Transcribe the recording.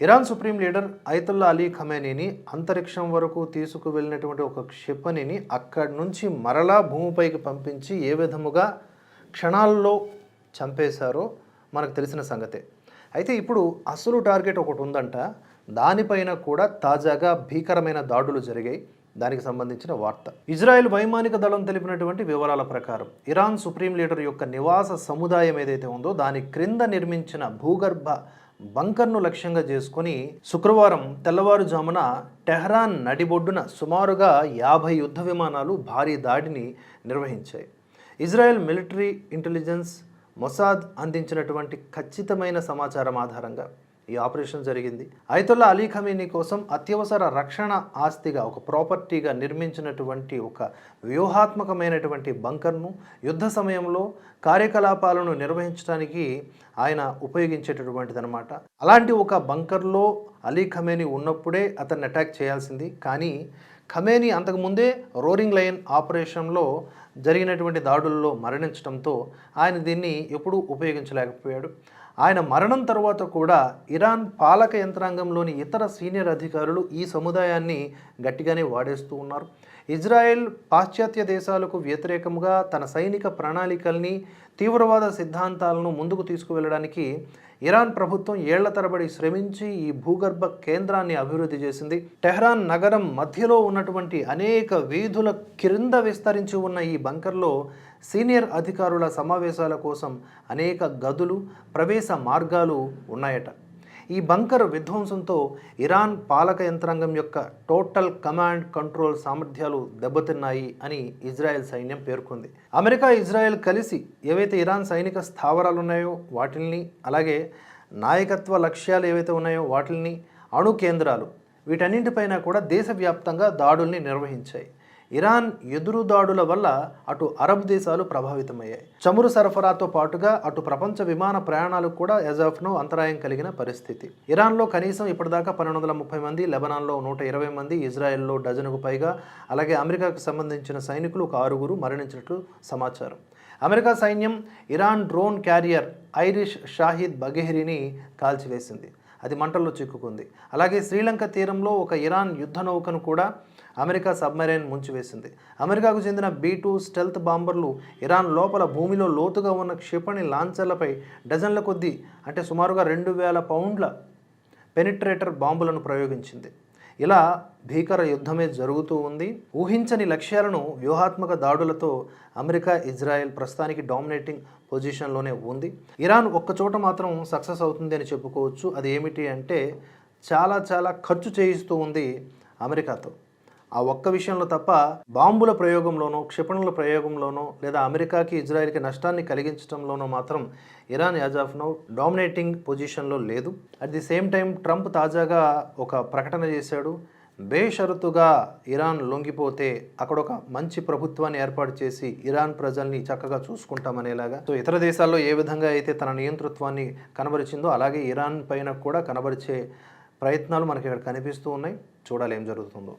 Iran supreme leader Ayatollah Ali ఖమేనీని అంతరిక్షం వరకు తీసుకువెళ్ళినటువంటి ఒక క్షిపణిని అక్కడి నుంచి మరలా భూమిపైకి పంపించి ఏ విధముగా క్షణాల్లో చంపేశారో మనకు తెలిసిన సంగతే. అయితే ఇప్పుడు అసలు టార్గెట్ ఒకటి ఉందంట. దానిపైన కూడా తాజాగా భీకరమైన దాడులు జరిగాయి. దానికి సంబంధించిన వార్త. ఇజ్రాయెల్ వైమానిక దళం తెలిపినటువంటి వివరాల ప్రకారం ఇరాన్ సుప్రీం లీడర్ యొక్క నివాస సముదాయం ఏదైతే ఉందో దాని క్రింద నిర్మించిన భూగర్భ బంకర్ను లక్ష్యంగా చేసుకుని శుక్రవారం తెల్లవారుజామున టెహ్రాన్ నడిబొడ్డున సుమారుగా 50 యుద్ధ విమానాలు భారీ దాడిని నిర్వహించాయి. ఇజ్రాయెల్ మిలిటరీ ఇంటెలిజెన్స్ మొసాద్ అందించినటువంటి ఖచ్చితమైన సమాచారం ఆధారంగా ఈ ఆపరేషన్ జరిగింది. అయతుల్లా అలీ ఖమేనీ కోసం అత్యవసర రక్షణ ఆస్తిగా ఒక ప్రాపర్టీగా నిర్మించినటువంటి ఒక వ్యూహాత్మకమైనటువంటి బంకర్ను యుద్ధ సమయంలో కార్యకలాపాలను నిర్వహించడానికి ఆయన ఉపయోగించేటటువంటిది అనమాట. అలాంటి ఒక బంకర్లో అలీ ఖమేనీ ఉన్నప్పుడే అతన్ని అటాక్ చేయాల్సింది. కానీ ఖమేనీ అంతకుముందే రోరింగ్ లయన్ ఆపరేషన్లో జరిగినటువంటి దాడుల్లో మరణించడంతో ఆయన దీన్ని ఎప్పుడూ ఉపయోగించలేకపోయాడు. ఆయన మరణం తర్వాత కూడా ఇరాన్ పాలక యంత్రాంగంలోని ఇతర సీనియర్ అధికారులు ఈ సముదాయాన్ని గట్టిగానే వాడేస్తూ ఉన్నారు. ఇజ్రాయెల్ పాశ్చాత్య దేశాలకు వ్యతిరేకంగా తన సైనిక ప్రణాళికల్ని తీవ్రవాద సిద్ధాంతాలను ముందుకు తీసుకువెళ్ళడానికి ఇరాన్ ప్రభుత్వం ఏళ్ల తరబడి శ్రమించి ఈ భూగర్భ కేంద్రాన్ని అభివృద్ధి చేసింది. టెహ్రాన్ నగరం మధ్యలో ఉన్నటువంటి అనేక వీధుల క్రింద విస్తరించి ఉన్న ఈ బంకర్లో సీనియర్ అధికారుల సమావేశాల కోసం అనేక గదులు, ప్రవేశ మార్గాలు ఉన్నాయట. ఈ బంకర్ విధ్వంసంతో ఇరాన్ పాలక యంత్రాంగం యొక్క టోటల్ కమాండ్ కంట్రోల్ సామర్థ్యాలు దెబ్బతిన్నాయి అని ఇజ్రాయెల్ సైన్యం పేర్కొంది. అమెరికా, ఇజ్రాయెల్ కలిసి ఏవైతే ఇరాన్ సైనిక స్థావరాలు ఉన్నాయో వాటిల్ని, అలాగే నాయకత్వ లక్ష్యాలు ఏవైతే ఉన్నాయో వాటిల్ని, అణు కేంద్రాలు, వీటన్నింటిపైన కూడా దేశవ్యాప్తంగా దాడుల్ని నిర్వహించాయి. ఇరాన్ ఎదురు దాడుల వల్ల అటు అరబ్ దేశాలు ప్రభావితమయ్యాయి. చమురు సరఫరాతో పాటుగా అటు ప్రపంచ విమాన ప్రయాణాలకు కూడా యాజాఫ్ను అంతరాయం కలిగిన పరిస్థితి. ఇరాన్లో కనీసం ఇప్పటిదాకా 1230 మంది, లెబనాన్లో 120 మంది, ఇజ్రాయెల్లో డజనుకు పైగా, అలాగే అమెరికాకు సంబంధించిన సైనికులు ఒక 6 మరణించినట్లు సమాచారం. అమెరికా సైన్యం Iran drone carrier IRIS Shahid బగెహ్రీని కాల్చివేసింది. అది మంటల్లో చిక్కుకుంది. అలాగే శ్రీలంక తీరంలో ఒక ఇరాన్ యుద్ధ నౌకను కూడా అమెరికా సబ్మెరైన్ ముంచివేసింది. అమెరికాకు చెందిన B-2 స్టెల్త్ బాంబర్లు ఇరాన్ లోపల భూమిలో లోతుగా ఉన్న క్షిపణి లాంచర్లపై డజన్ల కొద్దీ, అంటే సుమారుగా 2000 పౌండ్ల పెనిట్రేటర్ బాంబులను ప్రయోగించింది. ఇలా భీకర యుద్ధమే జరుగుతూ ఉంది. ఊహించని లక్ష్యాలను వ్యూహాత్మక దాడులతో అమెరికా, ఇజ్రాయెల్ ప్రస్తుతానికి డామినేటింగ్ పొజిషన్లోనే ఉంది. ఇరాన్ ఒక్కచోట మాత్రం సక్సెస్ అవుతుంది అని చెప్పుకోవచ్చు. అది ఏమిటి అంటే చాలా ఖర్చు చేయిస్తూ ఉంది అమెరికాతో. ఆ ఒక్క విషయంలో తప్ప బాంబుల ప్రయోగంలోనో, క్షిపణుల ప్రయోగంలోనో, లేదా అమెరికాకి, ఇజ్రాయెల్కి నష్టాన్ని కలిగించడంలోనో మాత్రం Iran as of now dominating పొజిషన్లో లేదు. At the same time Trump తాజాగా ఒక ప్రకటన చేశాడు. బేషరతుగా ఇరాన్ లొంగిపోతే అక్కడ ఒక మంచి ప్రభుత్వాన్ని ఏర్పాటు చేసి ఇరాన్ ప్రజల్ని చక్కగా చూసుకుంటామనేలాగా. సో ఇతర దేశాల్లో ఏ విధంగా అయితే తన నియంతృత్వాన్ని కనబరిచిందో అలాగే ఇరాన్ పైన కూడా కనబరిచే ప్రయత్నాలు మనకి ఇక్కడ కనిపిస్తూ ఉన్నాయి. చూడాలి ఏం జరుగుతుందో.